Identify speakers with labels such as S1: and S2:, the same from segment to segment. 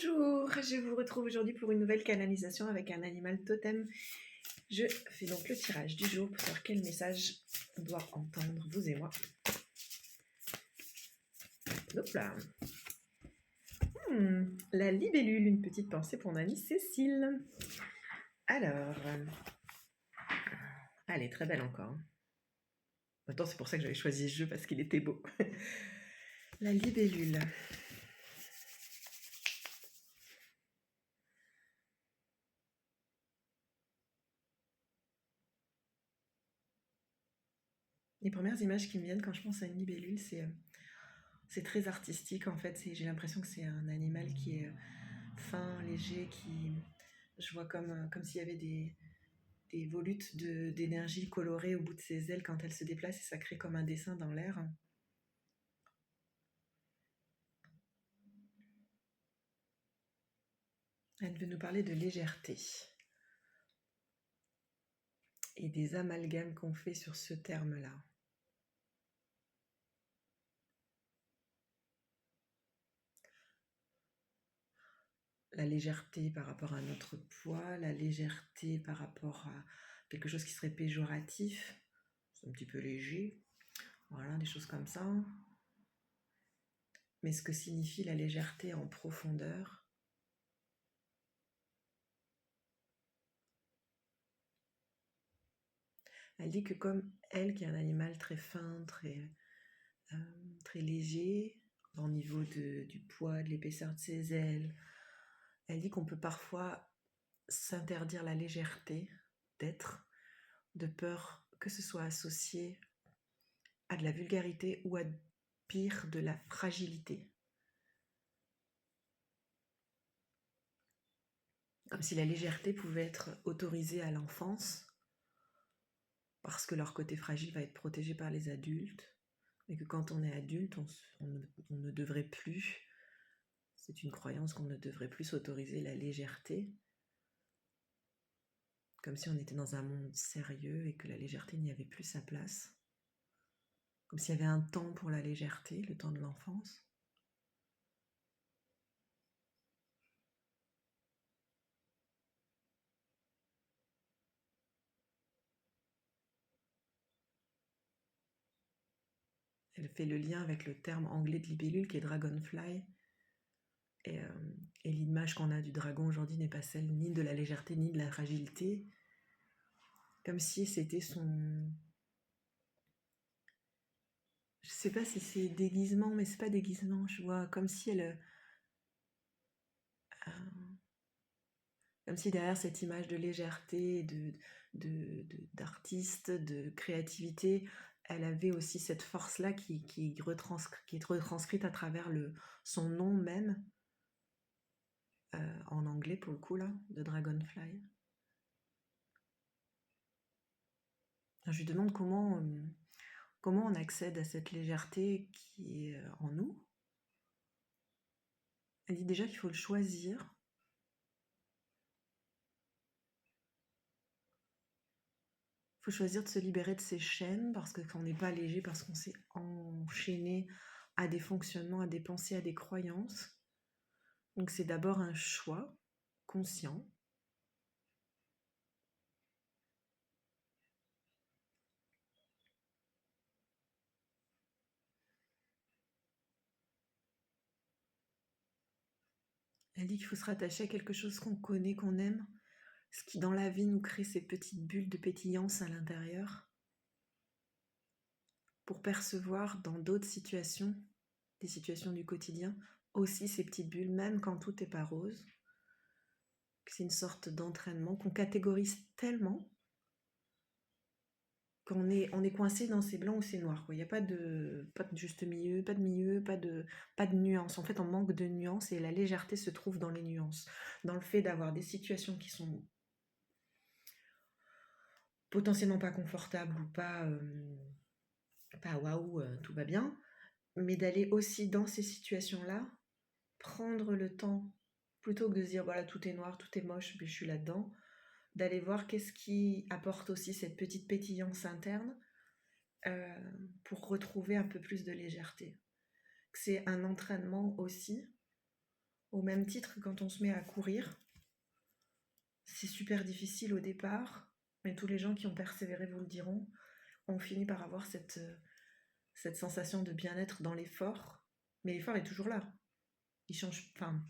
S1: Bonjour, je vous retrouve aujourd'hui pour une nouvelle canalisation avec un animal totem. Je fais donc le tirage du jour pour savoir quel message on doit entendre, vous et moi. Hop là. La libellule, une petite pensée pour Nanny Cécile. Alors, elle est très belle encore. En même temps, c'est pour ça que j'avais choisi ce jeu, parce qu'il était beau. La libellule. Les premières images qui me viennent quand je pense à une libellule, c'est très artistique en fait. J'ai l'impression que c'est un animal qui est fin, léger, je vois comme s'il y avait des volutes d'énergie colorée au bout de ses ailes quand elle se déplace et ça crée comme un dessin dans l'air. Elle veut nous parler de légèreté et des amalgames qu'on fait sur ce terme-là. La légèreté par rapport à notre poids, la légèreté par rapport à quelque chose qui serait péjoratif, c'est un petit peu léger, voilà, des choses comme ça. Mais ce que signifie la légèreté en profondeur, elle dit que comme elle, qui est un animal très fin, très léger, au niveau du poids, de l'épaisseur de ses ailes, elle dit qu'on peut parfois s'interdire la légèreté d'être, de peur que ce soit associé à de la vulgarité ou à pire, de la fragilité. Comme si la légèreté pouvait être autorisée à l'enfance, parce que leur côté fragile va être protégé par les adultes, et que quand on est adulte, on ne devrait plus, c'est une croyance qu'on ne devrait plus s'autoriser la légèreté, comme si on était dans un monde sérieux et que la légèreté n'y avait plus sa place, comme s'il y avait un temps pour la légèreté, le temps de l'enfance. Elle fait le lien avec le terme anglais de libellule qui est dragonfly. Et l'image qu'on a du dragon aujourd'hui n'est pas celle ni de la légèreté ni de la fragilité. Comme si c'était son... Je sais pas si c'est déguisement, mais c'est pas déguisement, je vois. Comme si comme si derrière cette image de légèreté, d'artiste, de créativité, elle avait aussi cette force-là qui est retranscrite à travers son nom même, en anglais pour le coup là, de Dragonfly. Je lui demande comment on accède à cette légèreté qui est en nous. Elle dit déjà qu'il faut le choisir. Il faut choisir de se libérer de ses chaînes, parce que quand on n'est pas léger, parce qu'on s'est enchaîné à des fonctionnements, à des pensées, à des croyances. Donc c'est d'abord un choix conscient. Elle dit qu'il faut se rattacher à quelque chose qu'on connaît, qu'on aime, ce qui dans la vie nous crée ces petites bulles de pétillance à l'intérieur, pour percevoir dans d'autres situations, des situations du quotidien, aussi ces petites bulles, même quand tout n'est pas rose. C'est une sorte d'entraînement qu'on catégorise tellement qu'on est coincé dans c'est blanc ou c'est noir. Il n'y a pas de juste milieu, pas de nuances. En fait, on manque de nuances et la légèreté se trouve dans les nuances. Dans le fait d'avoir des situations qui sont potentiellement pas confortables ou pas waouh, tout va bien, mais d'aller aussi dans ces situations-là, prendre le temps, plutôt que de se dire voilà, tout est noir, tout est moche, mais je suis là-dedans, d'aller voir qu'est-ce qui apporte aussi cette petite pétillance interne, pour retrouver un peu plus de légèreté. C'est un entraînement aussi Au même titre que quand on se met à courir, c'est super difficile au départ, mais tous les gens qui ont persévéré vous le diront, on finit par avoir cette sensation de bien-être dans l'effort. Mais l'effort est toujours là. Il change, enfin,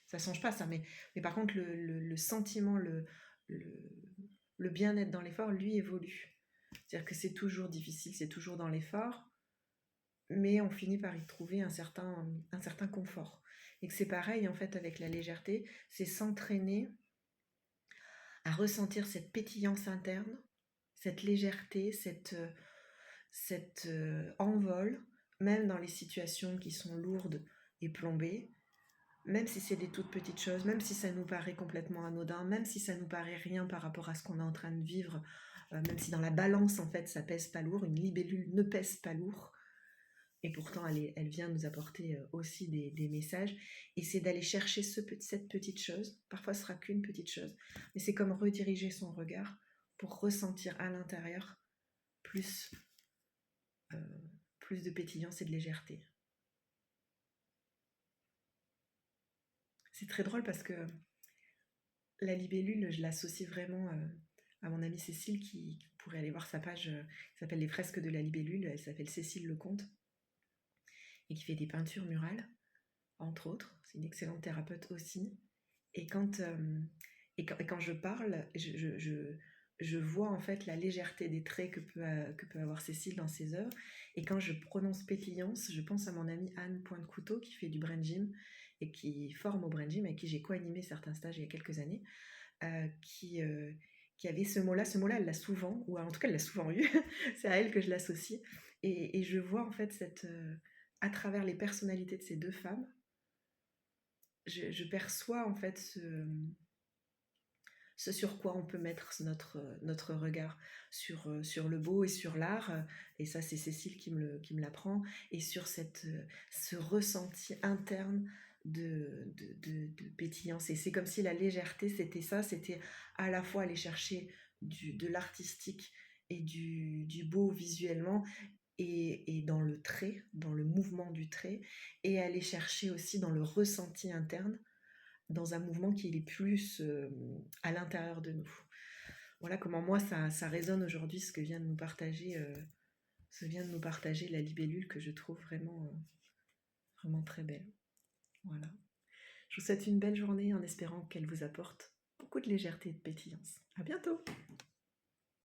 S1: ça change pas ça, mais par contre, le sentiment, le, le bien-être dans l'effort, lui, évolue. C'est-à-dire que c'est toujours difficile, c'est toujours dans l'effort, mais on finit par y trouver un certain confort. Et que c'est pareil, en fait, avec la légèreté, c'est s'entraîner à ressentir cette pétillance interne, cette légèreté, cette envol, même dans les situations qui sont lourdes et plombées, même si c'est des toutes petites choses, même si ça nous paraît complètement anodin, même si ça nous paraît rien par rapport à ce qu'on est en train de vivre, même si dans la balance, en fait, ça pèse pas lourd, une libellule ne pèse pas lourd, et pourtant elle vient nous apporter aussi des messages, et c'est d'aller chercher cette petite chose, parfois ce sera qu'une petite chose, mais c'est comme rediriger son regard pour ressentir à l'intérieur plus, euh, plus de pétillance et de légèreté. C'est très drôle parce que la libellule, je l'associe vraiment à mon amie Cécile qui pourrait aller voir sa page qui s'appelle Les fresques de la libellule, elle s'appelle Cécile Lecomte et qui fait des peintures murales, entre autres. C'est une excellente thérapeute aussi. Et quand je parle, je vois en fait la légèreté des traits que peut avoir Cécile dans ses œuvres. Et quand je prononce pétillance, je pense à mon amie Anne Pointe-Couteau qui fait du brain gym et qui forme au brain gym, avec qui j'ai co-animé certains stages il y a quelques années, euh, qui, euh, qui avait ce mot-là. Ce mot-là, elle l'a souvent, ou en tout cas, elle l'a souvent eu. C'est à elle que je l'associe. Et je vois en fait à travers les personnalités de ces deux femmes, je perçois en fait ce sur quoi on peut mettre notre regard sur le beau et sur l'art, et ça c'est Cécile qui me l'apprend, et sur ce ressenti interne de pétillance. Et c'est comme si la légèreté c'était ça, c'était à la fois aller chercher de l'artistique et du beau visuellement, et dans le trait, dans le mouvement du trait, et aller chercher aussi dans le ressenti interne, dans un mouvement qui est plus à l'intérieur de nous. Voilà comment moi ça résonne aujourd'hui, ce que vient de nous partager, la libellule, que je trouve vraiment très belle. Voilà. Je vous souhaite une belle journée en espérant qu'elle vous apporte beaucoup de légèreté et de pétillance. À bientôt!